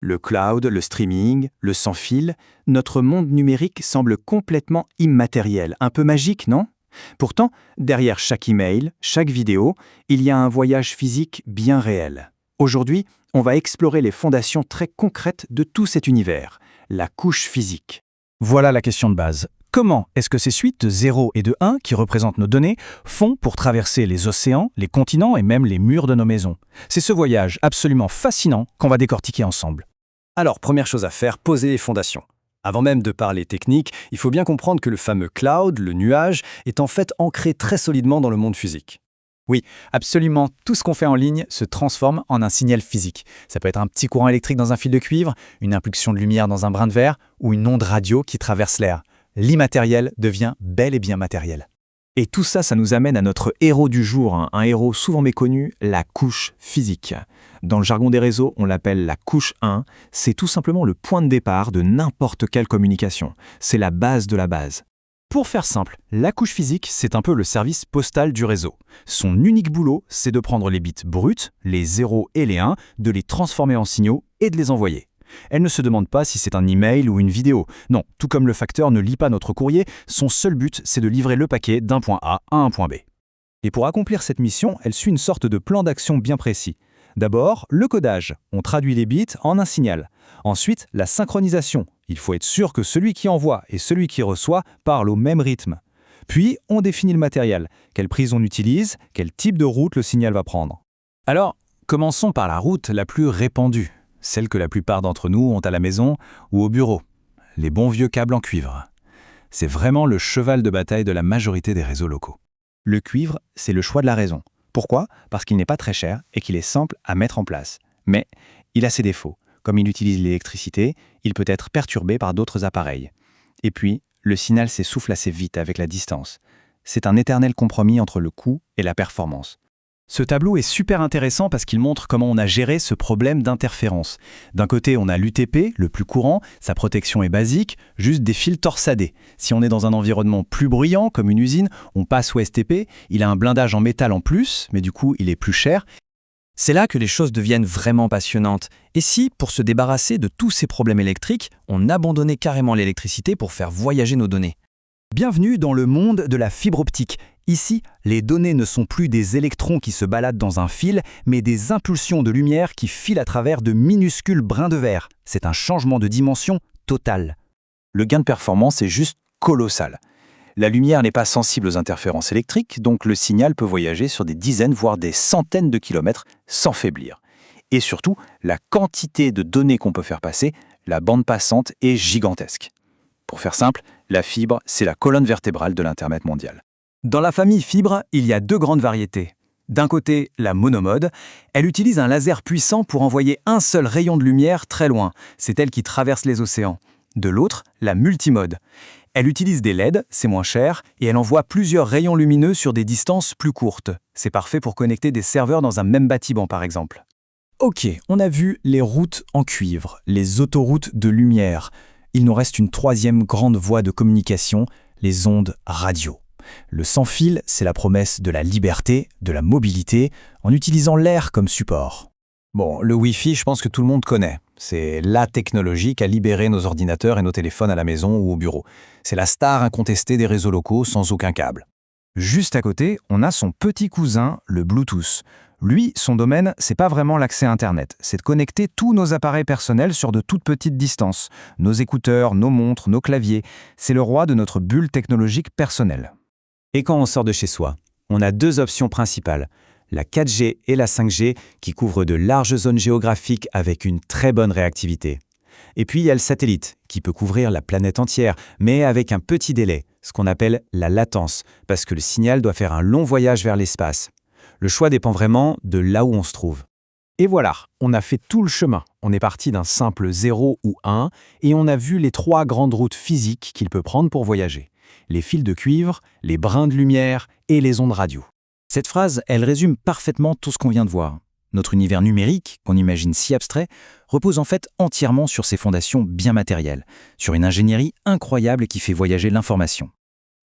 Le cloud, le streaming, le sans-fil, notre monde numérique semble complètement immatériel, un peu magique, non? Pourtant, derrière chaque email, chaque vidéo, il y a un voyage physique bien réel. Aujourd'hui, on va explorer les fondations très concrètes de tout cet univers, la couche physique. Voilà la question de base. Comment est-ce que ces suites de 0 et de 1, qui représentent nos données, font pour traverser les océans, les continents et même les murs de nos maisons? C'est ce voyage absolument fascinant qu'on va décortiquer ensemble. Alors, première chose à faire, poser les fondations. Avant même de parler technique, il faut bien comprendre que le fameux cloud, le nuage, est en fait ancré très solidement dans le monde physique. Oui, absolument tout ce qu'on fait en ligne se transforme en un signal physique. Ça peut être un petit courant électrique dans un fil de cuivre, une impulsion de lumière dans un brin de verre ou une onde radio qui traverse l'air. L'immatériel devient bel et bien matériel. Et tout ça, ça nous amène à notre héros du jour, un héros souvent méconnu, la couche physique. Dans le jargon des réseaux, on l'appelle la couche 1. C'est tout simplement le point de départ de n'importe quelle communication. C'est la base de la base. Pour faire simple, la couche physique, c'est un peu le service postal du réseau. Son unique boulot, c'est de prendre les bits bruts, les 0 et les 1, de les transformer en signaux et de les envoyer. Elle ne se demande pas si c'est un email ou une vidéo. Non, tout comme le facteur ne lit pas notre courrier, son seul but, c'est de livrer le paquet d'un point A à un point B. Et pour accomplir cette mission, elle suit une sorte de plan d'action bien précis. D'abord, le codage. On traduit les bits en un signal. Ensuite, la synchronisation. Il faut être sûr que celui qui envoie et celui qui reçoit parlent au même rythme. Puis, on définit le matériel. Quelle prise on utilise, quel type de route le signal va prendre. Alors, commençons par la route la plus répandue, celle que la plupart d'entre nous ont à la maison ou au bureau. Les bons vieux câbles en cuivre. C'est vraiment le cheval de bataille de la majorité des réseaux locaux. Le cuivre, c'est le choix de la raison. Pourquoi? Parce qu'il n'est pas très cher et qu'il est simple à mettre en place. Mais il a ses défauts. Comme il utilise l'électricité, il peut être perturbé par d'autres appareils. Et puis, le signal s'essouffle assez vite avec la distance. C'est un éternel compromis entre le coût et la performance. Ce tableau est super intéressant parce qu'il montre comment on a géré ce problème d'interférence. D'un côté, on a l'UTP, le plus courant, sa protection est basique, juste des fils torsadés. Si on est dans un environnement plus bruyant, comme une usine, on passe au STP, il a un blindage en métal en plus, mais du coup, il est plus cher. C'est là que les choses deviennent vraiment passionnantes. Et si, pour se débarrasser de tous ces problèmes électriques, on abandonnait carrément l'électricité pour faire voyager nos données? Bienvenue dans le monde de la fibre optique. Ici, les données ne sont plus des électrons qui se baladent dans un fil, mais des impulsions de lumière qui filent à travers de minuscules brins de verre. C'est un changement de dimension total. Le gain de performance est juste colossal. La lumière n'est pas sensible aux interférences électriques, donc le signal peut voyager sur des dizaines, voire des centaines de kilomètres sans faiblir. Et surtout, la quantité de données qu'on peut faire passer, la bande passante est gigantesque. Pour faire simple, la fibre, c'est la colonne vertébrale de l'Internet mondial. Dans la famille fibre, il y a deux grandes variétés. D'un côté, la monomode. Elle utilise un laser puissant pour envoyer un seul rayon de lumière très loin. C'est elle qui traverse les océans. De l'autre, la multimode. Elle utilise des LED, c'est moins cher, et elle envoie plusieurs rayons lumineux sur des distances plus courtes. C'est parfait pour connecter des serveurs dans un même bâtiment, par exemple. Ok, on a vu les routes en cuivre, les autoroutes de lumière. Il nous reste une troisième grande voie de communication, les ondes radio. Le sans-fil, c'est la promesse de la liberté, de la mobilité, en utilisant l'air comme support. Bon, le Wi-Fi, je pense que tout le monde connaît. C'est la technologie qui a libéré nos ordinateurs et nos téléphones à la maison ou au bureau. C'est la star incontestée des réseaux locaux sans aucun câble. Juste à côté, on a son petit cousin, le Bluetooth. Lui, son domaine, c'est pas vraiment l'accès à Internet, c'est de connecter tous nos appareils personnels sur de toutes petites distances. Nos écouteurs, nos montres, nos claviers. C'est le roi de notre bulle technologique personnelle. Et quand on sort de chez soi, on a deux options principales, la 4G et la 5G qui couvrent de larges zones géographiques avec une très bonne réactivité. Et puis il y a le satellite qui peut couvrir la planète entière, mais avec un petit délai, ce qu'on appelle la latence, parce que le signal doit faire un long voyage vers l'espace. Le choix dépend vraiment de là où on se trouve. Et voilà, on a fait tout le chemin. On est parti d'un simple 0 ou 1 et on a vu les trois grandes routes physiques qu'il peut prendre pour voyager. Les fils de cuivre, les brins de lumière et les ondes radio. Cette phrase, elle résume parfaitement tout ce qu'on vient de voir. Notre univers numérique, qu'on imagine si abstrait, repose en fait entièrement sur ces fondations bien matérielles, sur une ingénierie incroyable qui fait voyager l'information.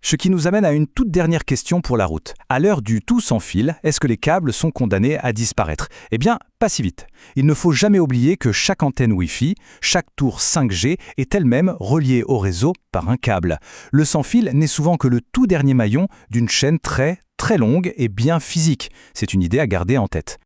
Ce qui nous amène à une toute dernière question pour la route. À l'heure du tout sans fil, est-ce que les câbles sont condamnés à disparaître? Eh bien, pas si vite. Il ne faut jamais oublier que chaque antenne Wi-Fi, chaque tour 5G est elle-même reliée au réseau par un câble. Le sans fil n'est souvent que le tout dernier maillon d'une chaîne très longue et bien physique. C'est une idée à garder en tête.